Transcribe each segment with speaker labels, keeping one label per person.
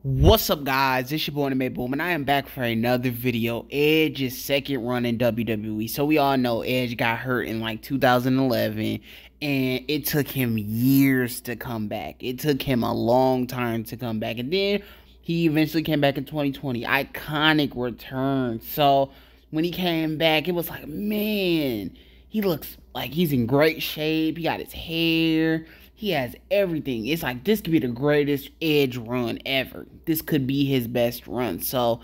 Speaker 1: What's up, guys? It's your boy Anime Boom, and I am back for another video. Edge's second run in WWE. So we all know Edge got hurt in like 2011, and it took him years to come back. It took him a long time to come back, and then he eventually came back in 2020. Iconic return. So when he came back, it was like, man, he looks like he's in great shape. He got his hair. He has everything. It's like this could be the greatest Edge run ever. This could be his best run. So,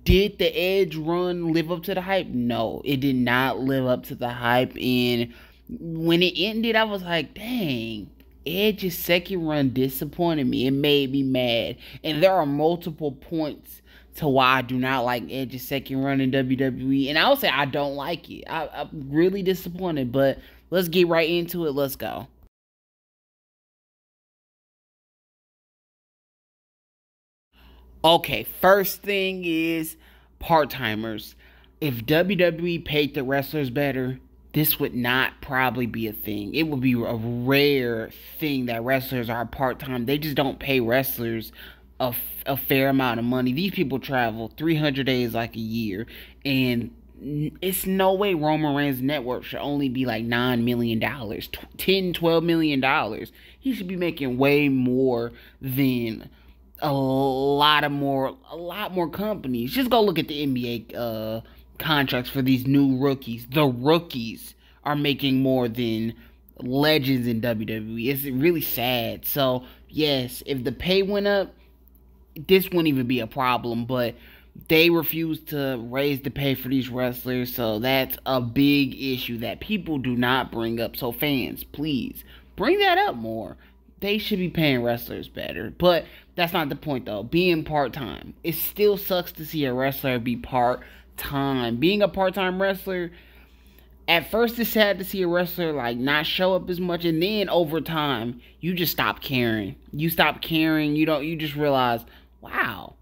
Speaker 1: did the Edge run live up to the hype? No, it did not live up to the hype. And when it ended, I was like, dang, Edge's second run disappointed me. It made me mad. And there are multiple points to why I do not like Edge's second run in WWE. And I would say I don't like it. I'm really disappointed. But let's get right into it. Let's go. Okay, first thing is part-timers. If WWE paid the wrestlers better, this would not probably be a thing. It would be a rare thing that wrestlers are part-time. They just don't pay wrestlers a fair amount of money. These people travel 300 days like a year, and it's no way Roman Reigns' network should only be like $9 million, $10-12 million. He should be making way more than a lot more companies. Just go look at the NBA contracts for these new rookies. The rookies are making more than legends in WWE. It's really sad. So yes, if the pay went up, this wouldn't even be a problem. But they refuse to raise the pay for these wrestlers, so that's a big issue that people do not bring up. So fans, please bring that up more. They should be paying wrestlers better. But that's not the point, though. Being part-time, it still sucks to see a wrestler be part-time. Being a part-time wrestler, at first it's sad to see a wrestler like not show up as much, and then over time you just stop caring. You stop caring. You just realize, wow,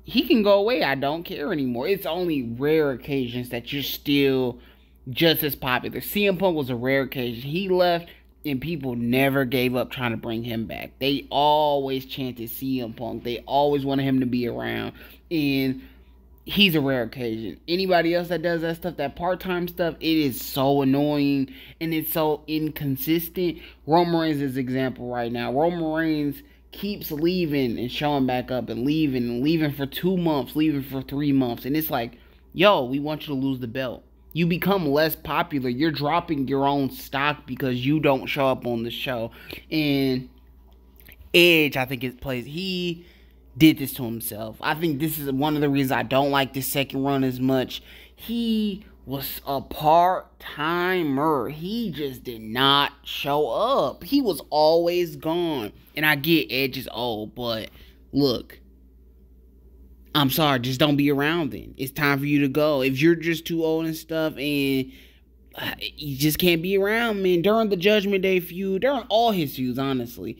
Speaker 1: he can go away. I don't care anymore. It's only rare occasions that you're still just as popular. CM Punk was a rare occasion. He left, and people never gave up trying to bring him back. They always chanted CM Punk. They always wanted him to be around. And he's a rare occasion. Anybody else that does that stuff, that part-time stuff, it is so annoying. And it's so inconsistent. Roman Reigns is an example right now. Roman Reigns keeps leaving and showing back up and leaving for 2 months, leaving for 3 months. And it's like, yo, we want you to lose the belt. You become less popular. You're dropping your own stock because you don't show up on the show. And Edge, I think he did this to himself. I think this is one of the reasons I don't like this second run as much. He was a part-timer. He just did not show up. He was always gone. And I get Edge is old, but look, I'm sorry, just don't be around then. It's time for you to go. If you're just too old and stuff and you just can't be around, man. During the Judgment Day feud, during all his feuds, honestly,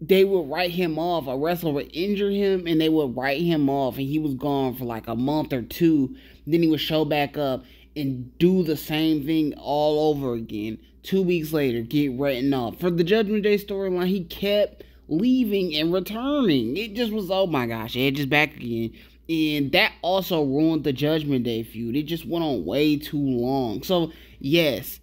Speaker 1: they would write him off. A wrestler would injure him and they would write him off, and he was gone for like a month or two. Then he would show back up and do the same thing all over again. 2 weeks later, get written off. For the Judgment Day storyline, he kept leaving and returning. It just was, oh my gosh, Edge is back again. And that also ruined the Judgment Day feud. It just went on way too long. So, yes,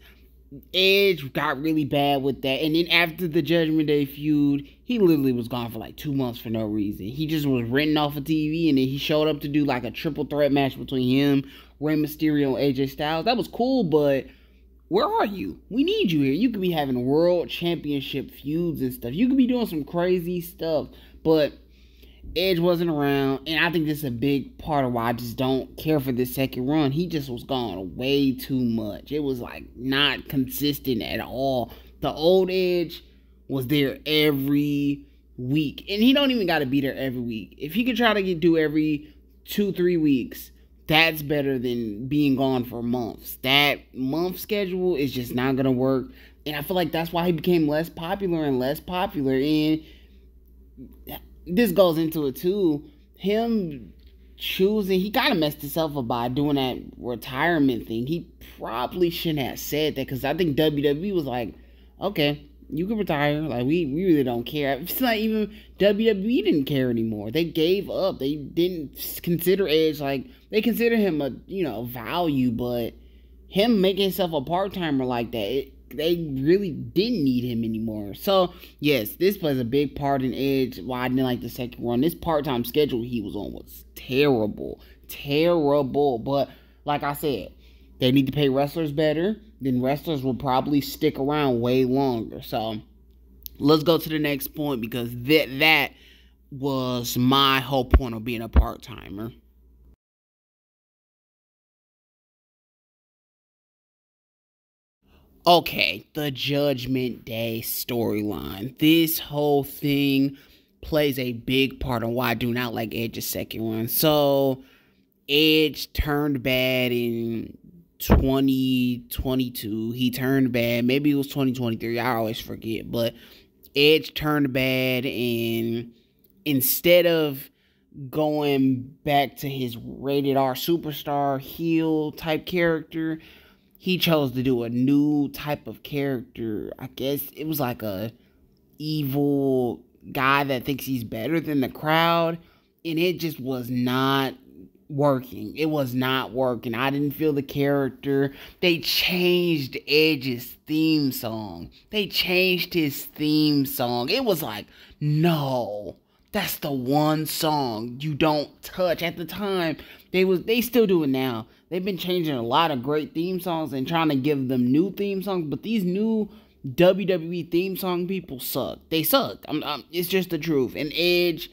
Speaker 1: Edge got really bad with that. And then after the Judgment Day feud, he literally was gone for like 2 months for no reason. He just was written off of TV, and then he showed up to do like a triple threat match between him, Rey Mysterio, and AJ Styles. That was cool, but where are you? We need you here. You could be having world championship feuds and stuff. You could be doing some crazy stuff, but Edge wasn't around, and I think this is a big part of why I just don't care for this second run. He just was gone way too much. It was like not consistent at all. The old Edge was there every week, and he don't even got to be there every week. If he could try to do every 2-3 weeks, that's better than being gone for months. That month schedule is just not gonna work, and I feel like that's why he became less popular and less popular. And this goes into it too. Him choosing, he kind of messed himself up by doing that retirement thing. He probably shouldn't have said that, because I think WWE was like, okay, You can retire. Like, we really don't care. It's not even WWE didn't care anymore. They gave up. They didn't consider Edge, like, they consider him a, value, but him making himself a part-timer like that, they really didn't need him anymore. So, yes, this plays a big part in Edge, why I didn't like the second run. This part-time schedule he was on was terrible. Terrible. But, like I said, they need to pay wrestlers better. Then wrestlers will probably stick around way longer. So, let's go to the next point, because that was my whole point of being a part-timer. Okay, the Judgment Day storyline. This whole thing plays a big part on why I do not like Edge's second run. So, Edge turned bad in 2022. He turned bad. Maybe it was 2023. I always forget. But Edge turned bad, and instead of going back to his rated R superstar heel type character, he chose to do a new type of character. I guess it was like a evil guy that thinks he's better than the crowd, and it just was not working. It was not working. I didn't feel the character. They changed Edge's theme song. They changed his theme song. It was like, no, that's the one song you don't touch. At the time, they still do it now. They've been changing a lot of great theme songs and trying to give them new theme songs, but these new WWE theme song people suck. They suck. It's just the truth. And Edge,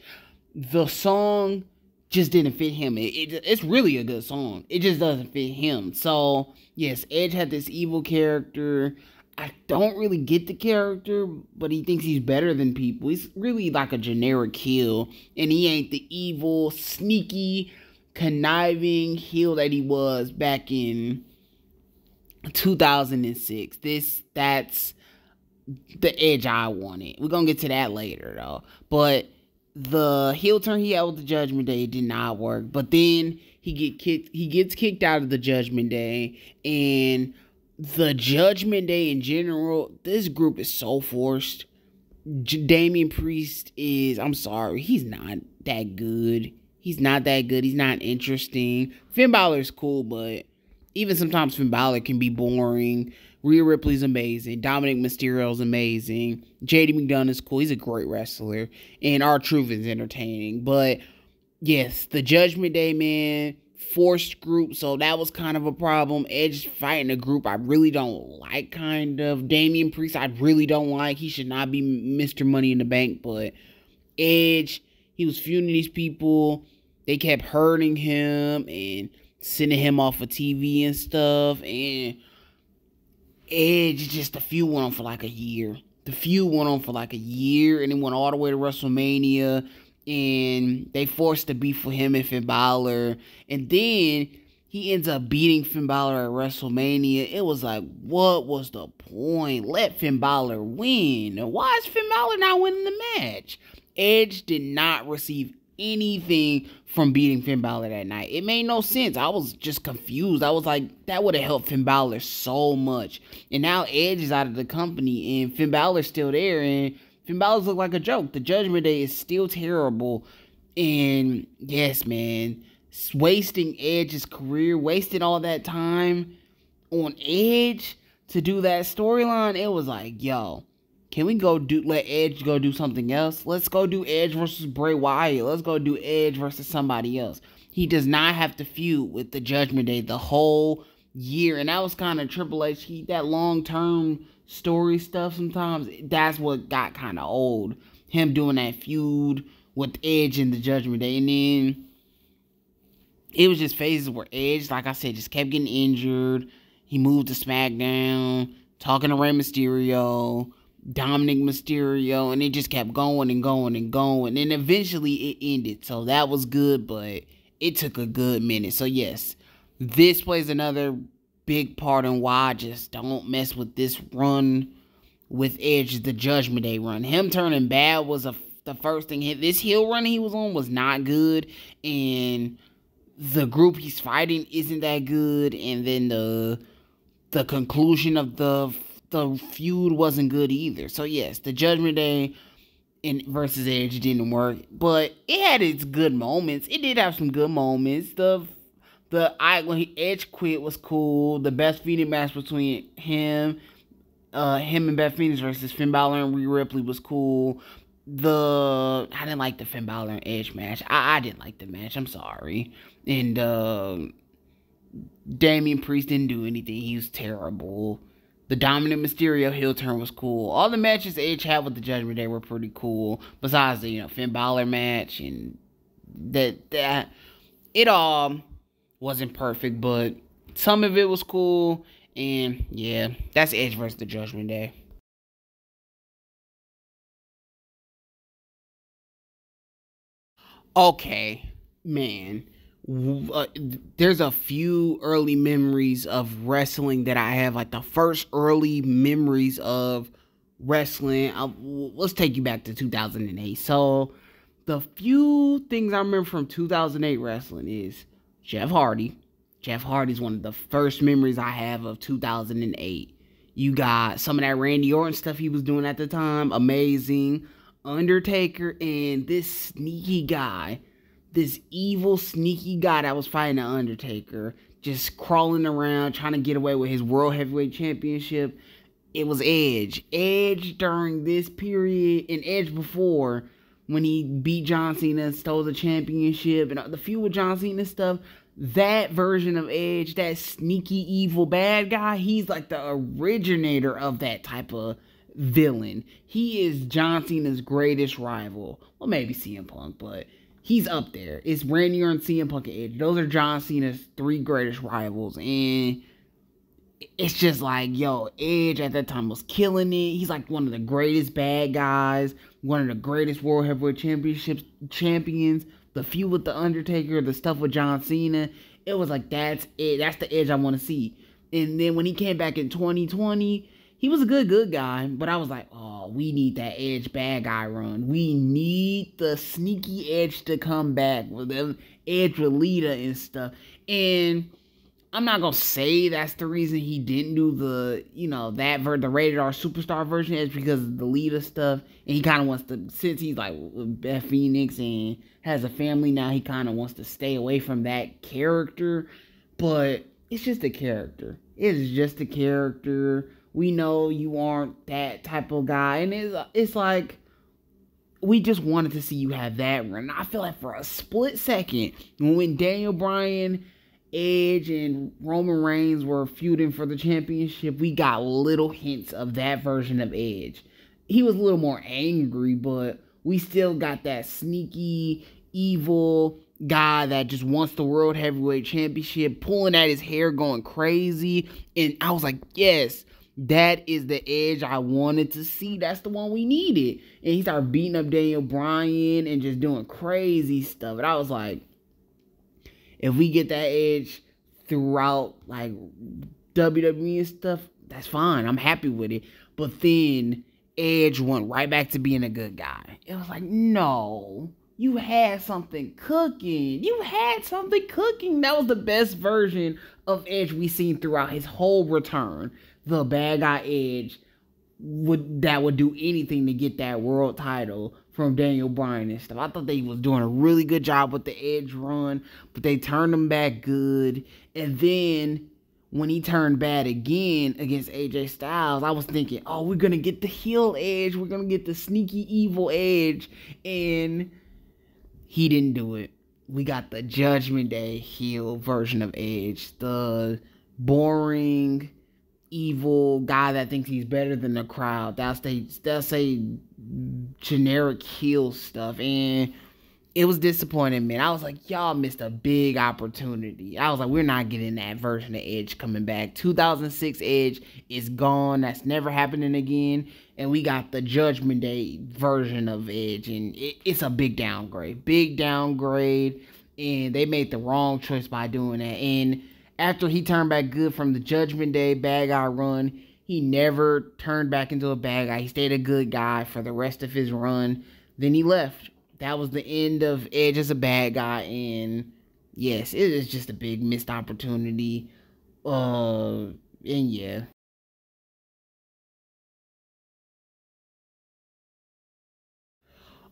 Speaker 1: the song just didn't fit him. It's really a good song. It just doesn't fit him. So, yes, Edge had this evil character. I don't really get the character, but he thinks he's better than people. He's really like a generic heel, and he ain't the evil, sneaky, conniving heel that he was back in 2006. That's the Edge I wanted. We're gonna get to that later, though. But the heel turn he had with the Judgment Day did not work. But then he gets kicked out of the Judgment Day, and the Judgment Day in general, this group is so forced. Damian Priest is, I'm sorry, he's not that good. He's not that good. He's not interesting. Finn Balor's cool, but even sometimes Finn Balor can be boring. Rhea Ripley's amazing. Dominic Mysterio's amazing. JD McDonough is cool. He's a great wrestler. And R-Truth is entertaining. But, yes, the Judgment Day, man, forced group, so that was kind of a problem. Edge fighting a group I really don't like, kind of. Damian Priest, I really don't like. He should not be Mr. Money in the Bank, but Edge, he was feuding these people. They kept hurting him and sending him off of TV and stuff, and Edge, just the feud went on for like a year. The feud went on for like a year, and it went all the way to WrestleMania, and they forced the beef for him and Finn Balor, and then he ends up beating Finn Balor at WrestleMania. It was like, what was the point? Let Finn Balor win. Why is Finn Balor not winning the match? Edge did not receive anything from beating Finn Balor that night. It made no sense. I was just confused. I was like, that would have helped Finn Balor so much. And now Edge is out of the company, and Finn Balor's still there, and Finn Balor's look like a joke. The Judgment Day is still terrible. And yes, man, wasting Edge's career, wasting all that time on Edge to do that storyline. It was like, yo, can we let Edge go do something else? Let's go do Edge versus Bray Wyatt. Let's go do Edge versus somebody else. He does not have to feud with the Judgment Day the whole year. And that was kind of Triple H. That long-term story stuff sometimes, that's what got kind of old. Him doing that feud with Edge and the Judgment Day. And then it was just phases where Edge, like I said, just kept getting injured. He moved to SmackDown, talking to Rey Mysterio, Dominic Mysterio, and it just kept going and going and going, and eventually it ended. So that was good, but it took a good minute. So yes, this plays another big part in why I just don't mess with this run with Edge, the Judgment Day run. Him turning bad was the first thing. This heel run he was on was not good, and the group he's fighting isn't that good, and then the conclusion of the the feud wasn't good either. So yes, the Judgment Day and versus Edge didn't work, but it had its good moments. It did have some good moments. When Edge quit was cool. The best feuding match between him and Beth Phoenix versus Finn Balor and Rhea Ripley was cool. I didn't like the Finn Balor and Edge match. I didn't like the match. I'm sorry. And Damian Priest didn't do anything. He was terrible. The Dominant Mysterio heel turn was cool. All the matches Edge had with the Judgment Day were pretty cool. Besides the Finn Balor match and that it all wasn't perfect, but some of it was cool. And yeah, that's Edge versus the Judgment Day. Okay, man. There's a few early memories of wrestling that I have. Like the first early memories of wrestling. Let's take you back to 2008. So, the few things I remember from 2008 wrestling is Jeff Hardy. Jeff Hardy's one of the first memories I have of 2008. You got some of that Randy Orton stuff he was doing at the time. Amazing. Undertaker and this sneaky guy, this evil sneaky guy that was fighting the Undertaker, just crawling around trying to get away with his World Heavyweight Championship. It was Edge. Edge during this period and Edge before, when he beat John Cena and stole the championship and the feud with John Cena stuff. That version of Edge, that sneaky evil bad guy, he's like the originator of that type of villain. He is John Cena's greatest rival. Well, maybe CM Punk, but he's up there. It's Randy Orton, CM Punk, and Edge. Those are John Cena's three greatest rivals. And it's just like, yo, Edge at that time was killing it. He's like one of the greatest bad guys, one of the greatest World Heavyweight Championship champions. The feud with the Undertaker, the stuff with John Cena, it was like, that's it. That's the Edge I want to see. And then when he came back in 2020, he was a good guy, but I was like, oh, we need that Edge bad guy run. We need the sneaky Edge to come back with them Edge with Lita and stuff. And I'm not gonna say that's the reason he didn't do the, the rated R superstar version. It's because of the Lita stuff, and he kind of wants to, since he's like with Beth Phoenix and has a family now, he kind of wants to stay away from that character. But it's just a character. It is just a character. We know you aren't that type of guy, and it's like, we just wanted to see you have that run. I feel like for a split second, when Daniel Bryan, Edge, and Roman Reigns were feuding for the championship, we got little hints of that version of Edge. He was a little more angry, but we still got that sneaky, evil guy that just wants the World Heavyweight Championship, pulling at his hair, going crazy. And I was like, yes, that is the Edge I wanted to see. That's the one we needed. And he started beating up Daniel Bryan and just doing crazy stuff. And I was like, if we get that Edge throughout like WWE and stuff, that's fine. I'm happy with it. But then Edge went right back to being a good guy. It was like, no, you had something cooking. You had something cooking. That was the best version of Edge we seen throughout his whole return. The bad guy Edge would do anything to get that world title from Daniel Bryan and stuff. I thought they was doing a really good job with the Edge run, but they turned him back good. And then when he turned bad again against AJ Styles, I was thinking, oh, we're gonna get the heel Edge, we're gonna get the sneaky evil Edge, and he didn't do it. We got the Judgment Day heel version of Edge, the boring, evil guy that thinks he's better than the crowd. They'll say generic heel stuff, and it was disappointing, man. I was like, y'all missed a big opportunity. I was like, we're not getting that version of Edge coming back. 2006 Edge is gone. That's never happening again. And we got the Judgment Day version of Edge, and it's a big downgrade. Big downgrade, and they made the wrong choice by doing that. And after he turned back good from the Judgment Day bad guy run, he never turned back into a bad guy. He stayed a good guy for the rest of his run. Then he left. That was the end of Edge as a bad guy. And yes, it is just a big missed opportunity. And yeah.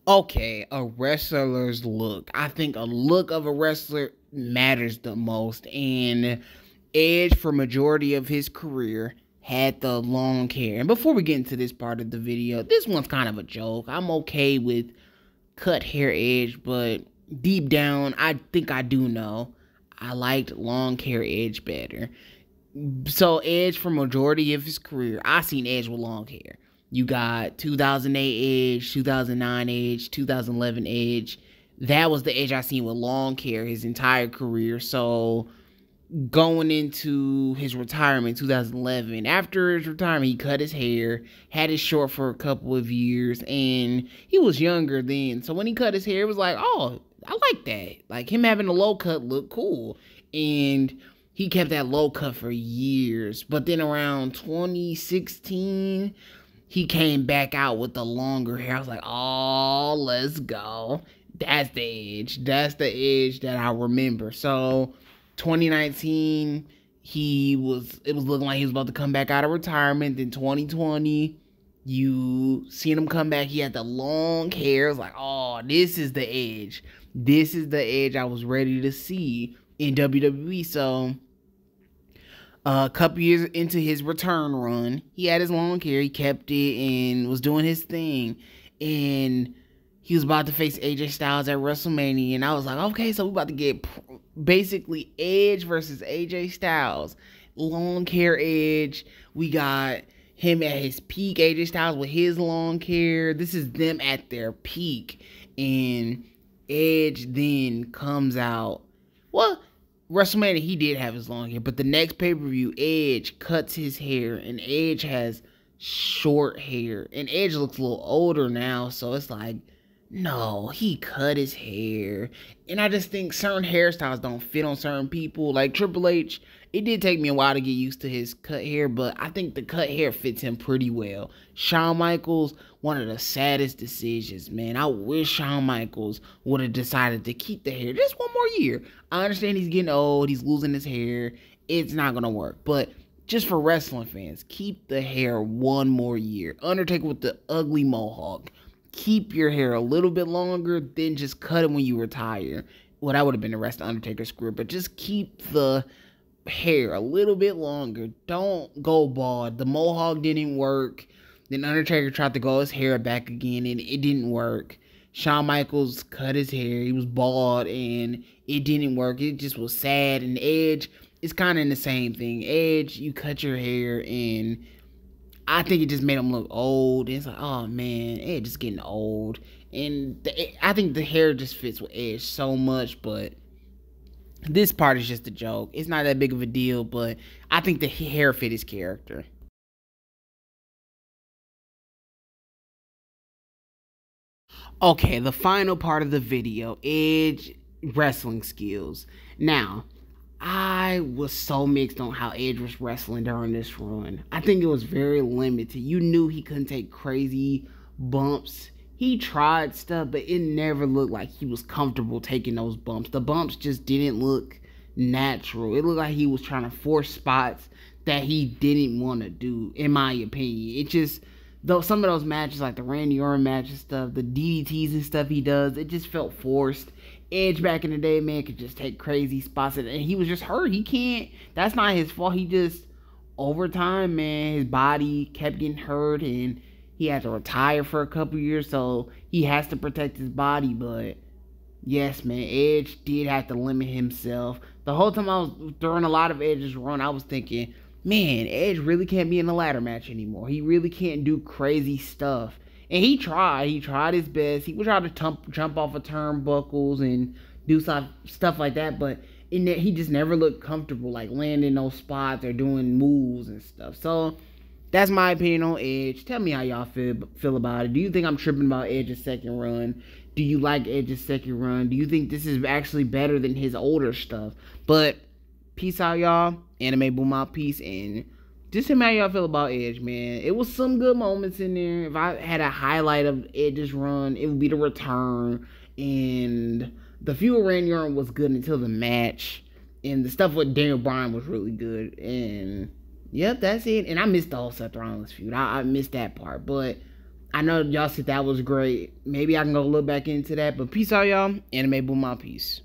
Speaker 1: Okay, a wrestler's look. I think a look of a wrestler matters the most. And Edge, for majority of his career, had the long hair. And before we get into this part of the video, this one's kind of a joke. I'm okay with cut hair Edge, but deep down, I think I do know I liked long hair Edge better. So Edge, for majority of his career, I seen Edge with long hair. You got 2008 Edge, 2009 Edge, 2011 Edge. That was the Edge I seen with long hair his entire career. So going into his retirement 2011, after his retirement, he cut his hair, had it short for a couple of years, and he was younger then. So when he cut his hair, it was like, oh, I like that. Like, him having a low cut looked cool. And he kept that low cut for years. But then around 2016, he came back out with the longer hair. I was like, oh, let's go. That's the Edge. That's the Edge that I remember. So 2019, it was looking like he was about to come back out of retirement. Then 2020, you seen him come back. He had the long hair. It was like, oh, this is the Edge. This is the Edge I was ready to see in WWE. So a couple years into his return run, he had his long hair. He kept it and was doing his thing. And he was about to face AJ Styles at WrestleMania. And I was like, okay, so we're about to get basically Edge versus AJ Styles. Long hair Edge. We got him at his peak. AJ Styles with his long hair. This is them at their peak. And Edge then comes out. Well, WrestleMania, he did have his long hair, but the next pay-per-view, Edge cuts his hair, and Edge has short hair, and Edge looks a little older now, so it's like, no, he cut his hair. And I just think certain hairstyles don't fit on certain people. Like Triple H, it did take me a while to get used to his cut hair, but I think the cut hair fits him pretty well. Shawn Michaels, one of the saddest decisions, man. I wish Shawn Michaels would have decided to keep the hair just one more year. I understand he's getting old, he's losing his hair. It's not going to work, but just for wrestling fans, keep the hair one more year. Undertaker with the ugly mohawk. Keep your hair a little bit longer, then just cut it when you retire. Well, that would have been the rest of Undertaker's career, but just keep the hair a little bit longer. Don't go bald. The mohawk didn't work. Then Undertaker tried to grow his hair back again, and it didn't work. Shawn Michaels cut his hair. He was bald, and it didn't work. It just was sad. And Edge, it's kind of in the same thing. Edge, you cut your hair, and I think it just made him look old. It's like, oh man, Edge is getting old. And I think the hair just fits with Edge so much, but this part is just a joke. It's not that big of a deal, but I think the hair fit his character. Okay, the final part of the video, Edge wrestling skills. Now, I was so mixed on how Edge was wrestling during this run. I think it was very limited. You knew he couldn't take crazy bumps. He tried stuff, but it never looked like he was comfortable taking those bumps. The bumps just didn't look natural. It looked like he was trying to force spots that he didn't want to do, in my opinion. It just, though some of those matches, like the Randy Orton match and stuff, the DDTs and stuff he does, it just felt forced. Edge back in the day, man, could just take crazy spots, and he was just hurt. He can't, that's not his fault. He just, over time, man, his body kept getting hurt, and he had to retire for a couple years, so he has to protect his body. But yes, man, Edge did have to limit himself. The whole time I was, during a lot of Edge's run, I was thinking, man, Edge really can't be in a ladder match anymore. He really can't do crazy stuff. And he tried his best. He would try to jump off of turnbuckles and do stuff like that, but he just never looked comfortable, like landing those spots or doing moves and stuff. So that's my opinion on Edge. Tell me how y'all feel about it. Do you think I'm tripping about Edge's second run? Do you like Edge's second run? Do you think this is actually better than his older stuff? But peace out, y'all. Anime Boom Out, peace, and just tell me how y'all feel about Edge, man. It was some good moments in there. If I had a highlight of Edge's run, it would be the return. And the feud with Randy Orton was good until the match. And the stuff with Daniel Bryan was really good. And yep, that's it. And I missed the whole Seth Rollins feud. I missed that part. But I know y'all said that was great. Maybe I can go look back into that. But peace out, y'all. Anime Boom out. Peace.